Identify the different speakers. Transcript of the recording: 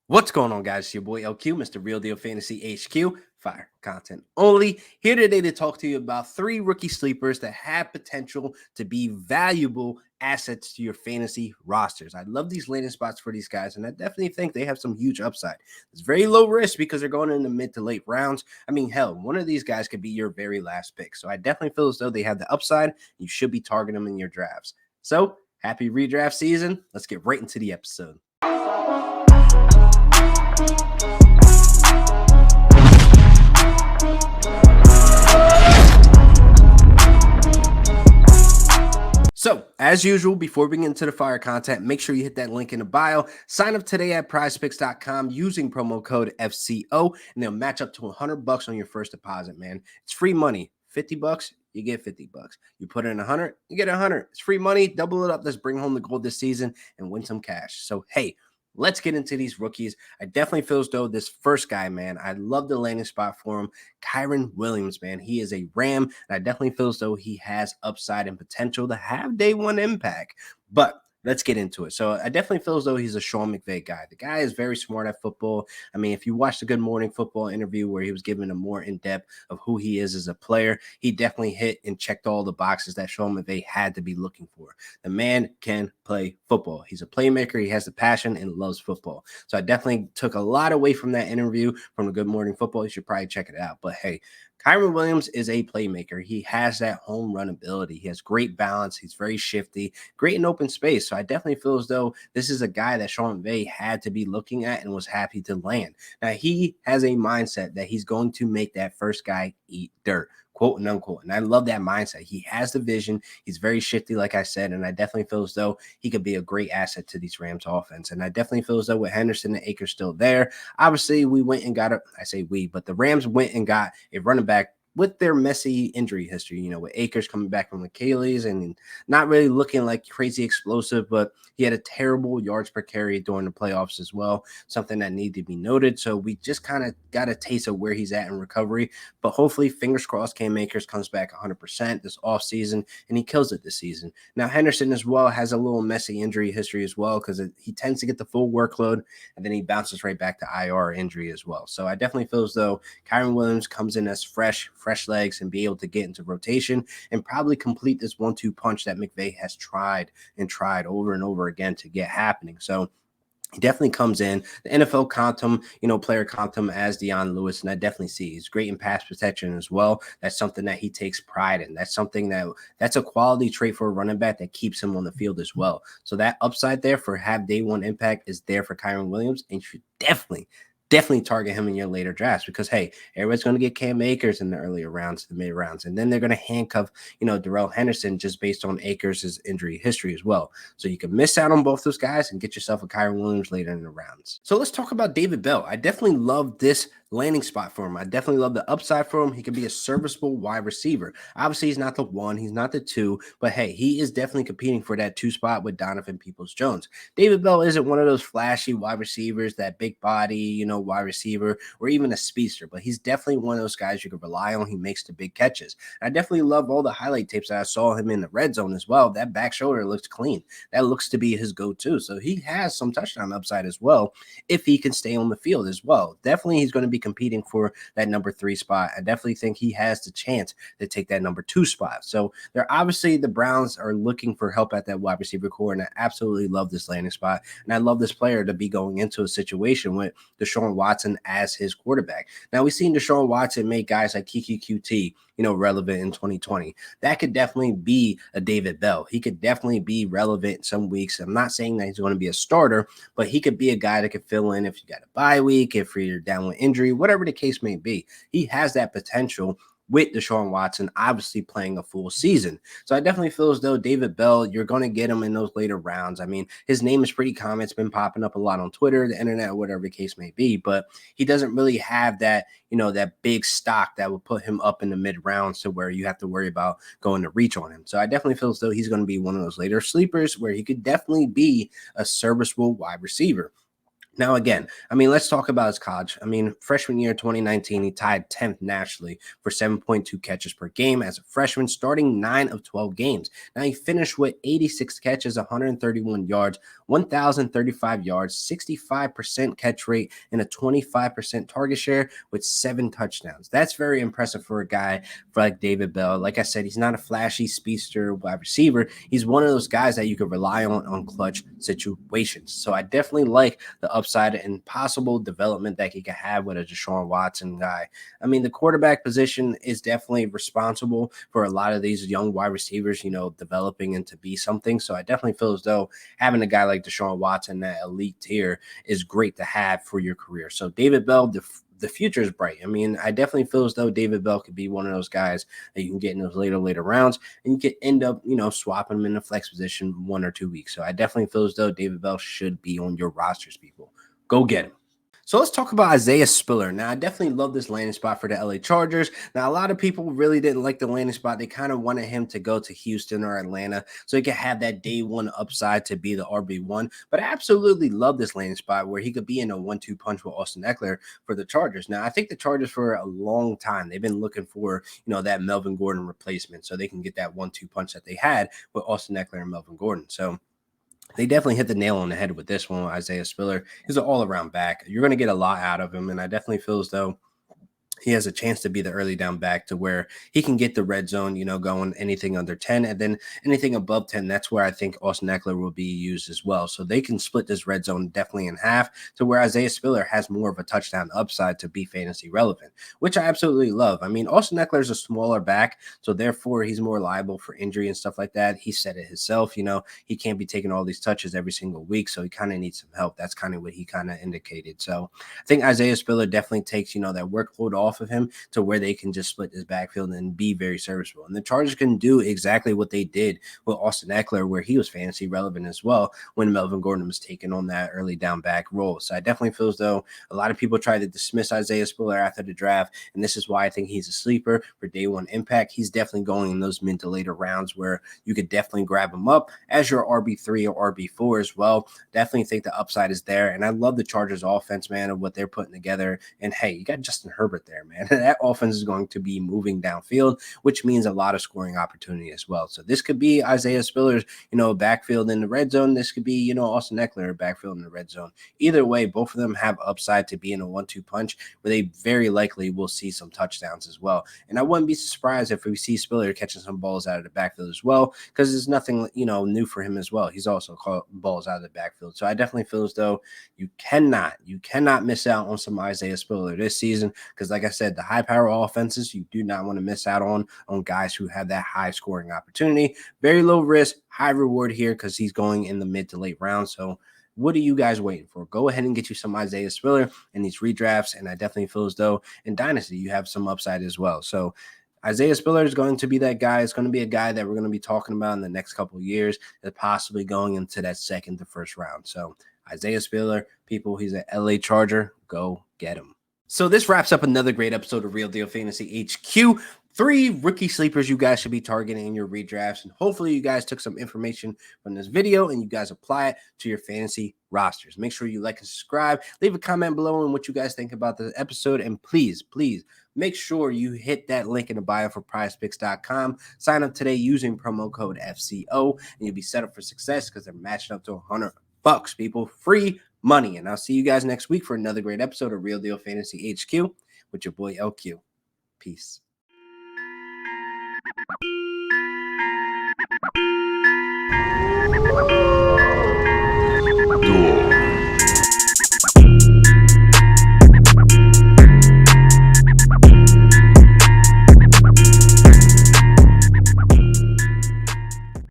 Speaker 1: What's going on, guys? It's your boy LQ, Mr. Real Deal Fantasy HQ. Fire content only. Here today to talk to you about 3 rookie sleepers that have potential to be valuable assets to your fantasy rosters. I love these landing spots for these guys, and I definitely think they have some huge upside. It's very low risk because they're going in the mid to late rounds. I mean, hell, one of these guys could be your very last pick. So I definitely feel as though they have the upside. You should be targeting them in your drafts. So happy redraft season. Let's get right into the episode. So, as usual, before we get into the fire content, make sure you hit that link in the bio. Sign up today at prizepicks.com using promo code FCO, and they'll match up to $100 on your first deposit, man. It's free money. $50, you get $50. You put in 100, you get 100. It's free money. Double it up. Let's bring home the gold this season and win some cash. So, hey, let's get into these rookies. I definitely feel as though this first guy, man, I love the landing spot for him. Kyron Williams, man, he is a Ram, and I definitely feel as though he has upside and potential to have day one impact. But let's get into it. So I definitely feel as though he's a Sean McVay guy. The guy is very smart at football. I mean, if you watch the Good Morning Football interview where he was given a more in-depth of who he is as a player, he definitely hit and checked all the boxes that Sean McVay had to be looking for. The man can play football. He's a playmaker. He has the passion and loves football. So I definitely took a lot away from that interview from the Good Morning Football. You should probably check it out. But hey, Kyron Williams is a playmaker. He has that home run ability. He has great balance. He's very shifty, great in open space. So I definitely feel as though this is a guy that Sean McVay had to be looking at and was happy to land. Now, he has a mindset that he's going to make that first guy eat dirt, quote and unquote. And I love that mindset. He has the vision. He's very shifty, like I said, and I definitely feel as though he could be a great asset to these Rams offense. And I definitely feel as though with Henderson and Akers still there, obviously we went and got I say we, but the Rams went and got a running back with their messy injury history, with Akers coming back from Achilles and not really looking like crazy explosive, but he had a terrible yards per carry during the playoffs as well, something that needed to be noted. So we just kind of got a taste of where he's at in recovery, but hopefully, fingers crossed, Cam Akers comes back 100% this offseason and he kills it this season. Now, Henderson as well has a little messy injury history as well because he tends to get the full workload and then he bounces right back to IR injury as well. So I definitely feel as though Kyron Williams comes in as fresh legs and be able to get into rotation and probably complete this 1-2 punch that McVay has tried over and over again to get happening. So he definitely comes in. The NFL comped him, player comped him as Deion Lewis, and I definitely see he's great in pass protection as well. That's something that he takes pride in. That's something that's a quality trait for a running back that keeps him on the field as well. So that upside there for have day one impact is there for Kyron Williams, and you should definitely target him in your later drafts because, hey, everybody's going to get Cam Akers in the earlier rounds, the mid rounds, and then they're going to handcuff, Darrell Henderson just based on Akers' injury history as well. So you can miss out on both those guys and get yourself a Kyron Williams later in the rounds. So let's talk about David Bell. I definitely love this landing spot for him. I definitely love the upside for him. He can be a serviceable wide receiver. Obviously, he's not the 1, he's not the 2, but hey, he is definitely competing for that 2 spot with Donovan Peoples-Jones. David Bell isn't one of those flashy wide receivers, that big body, wide receiver, or even a speedster, but he's definitely one of those guys you can rely on. He makes the big catches. And I definitely love all the highlight tapes that I saw him in the red zone as well. That back shoulder looks clean. That looks to be his go-to. So he has some touchdown upside as well if he can stay on the field as well. Definitely he's going to be competing for that number 3 spot. I definitely think he has the chance to take that number 2 spot. So they're obviously the Browns are looking for help at that wide receiver core, and I absolutely love this landing spot. And I love this player to be going into a situation with Deshaun Watson as his quarterback. Now, we've seen Deshaun Watson make guys like Kiki QT, relevant in 2020. That could definitely be a David Bell. He could definitely be relevant in some weeks. I'm not saying that he's going to be a starter, but he could be a guy that could fill in if you got a bye week, if you're down with injury, whatever the case may be. He has that potential with Deshaun Watson obviously playing a full season. So I definitely feel as though David Bell, you're going to get him in those later rounds. I mean, his name is pretty common. It's been popping up a lot on Twitter, the internet, whatever the case may be, but he doesn't really have that, that big stock that would put him up in the mid rounds to where you have to worry about going to reach on him. So I definitely feel as though he's going to be one of those later sleepers where he could definitely be a serviceable wide receiver. Now, again, I mean, let's talk about his college. I mean, freshman year 2019, he tied 10th nationally for 7.2 catches per game as a freshman, starting 9 of 12 games. Now, he finished with 86 catches, 131 yards, 1,035 yards, 65% catch rate, and a 25% target share with 7 touchdowns. That's very impressive for a guy like David Bell. Like I said, he's not a flashy speedster wide receiver. He's one of those guys that you could rely on clutch situations. So I definitely like the upside and possible development that he could have with a Deshaun Watson guy. I mean, the quarterback position is definitely responsible for a lot of these young wide receivers, developing into be something. So I definitely feel as though having a guy like Deshaun Watson, that elite tier, is great to have for your career. So David Bell, the future is bright. I mean, I definitely feel as though David Bell could be one of those guys that you can get in those later rounds, and you could end up, swapping him in the flex position 1 or 2 weeks. So I definitely feel as though David Bell should be on your rosters, people. Go get him. So let's talk about Isaiah Spiller. Now, I definitely love this landing spot for the LA Chargers. Now, a lot of people really didn't like the landing spot. They kind of wanted him to go to Houston or Atlanta so he could have that day one upside to be the RB1. But I absolutely love this landing spot where he could be in a 1-2 punch with Austin Eckler for the Chargers. Now, I think the Chargers for a long time, they've been looking for, that Melvin Gordon replacement so they can get that 1-2 punch that they had with Austin Eckler and Melvin Gordon. So they definitely hit the nail on the head with this one. Isaiah Spiller is an all-around back. You're going to get a lot out of him, and I definitely feel as though he has a chance to be the early down back to where he can get the red zone, going anything under 10, and then anything above 10. That's where I think Austin Eckler will be used as well. So they can split this red zone definitely in half to where Isaiah Spiller has more of a touchdown upside to be fantasy relevant, which I absolutely love. I mean, Austin Eckler is a smaller back, so therefore he's more liable for injury and stuff like that. He said it himself, he can't be taking all these touches every single week, so he kind of needs some help. That's kind of what he kind of indicated. So I think Isaiah Spiller definitely takes, that workload off of him to where they can just split this backfield and be very serviceable. And the Chargers can do exactly what they did with Austin Eckler, where he was fantasy relevant as well when Melvin Gordon was taking on that early down back role. So I definitely feel as though a lot of people try to dismiss Isaiah Spiller after the draft, and this is why I think he's a sleeper for day one impact. He's definitely going in those mid to later rounds where you could definitely grab him up as your RB3 or RB4 as well. Definitely think the upside is there, and I love the Chargers offense, man, of what they're putting together. And hey, you got Justin Herbert there, man. That offense is going to be moving downfield, which means a lot of scoring opportunity as well. So this could be Isaiah Spiller's, backfield in the red zone. This could be, Austin Eckler backfield in the red zone. Either way, both of them have upside to be in a 1-2 punch where they very likely will see some touchdowns as well. And I wouldn't be surprised if we see Spiller catching some balls out of the backfield as well, because there's nothing, new for him as well. He's also caught balls out of the backfield. So I definitely feel as though you cannot miss out on some Isaiah Spiller this season, because like I said, the high power offenses, you do not want to miss out on guys who have that high scoring opportunity. Very low risk, high reward here because he's going in the mid to late rounds. So what are you guys waiting for? Go ahead and get you some Isaiah Spiller in these redrafts. And I definitely feel as though in Dynasty, you have some upside as well. So Isaiah Spiller is going to be that guy. It's going to be a guy that we're going to be talking about in the next couple of years, and possibly going into that second to first round. So Isaiah Spiller, people, he's an LA Charger. Go get him. So this wraps up another great episode of Real Deal Fantasy HQ. 3 rookie sleepers you guys should be targeting in your redrafts. And hopefully you guys took some information from this video and you guys apply it to your fantasy rosters. Make sure you like and subscribe. Leave a comment below on what you guys think about this episode. And please, make sure you hit that link in the bio for prizepicks.com. Sign up today using promo code FCO and you'll be set up for success because they're matching up to $100, people. Free money. And I'll see you guys next week for another great episode of Real Deal Fantasy HQ with your boy LQ. Peace.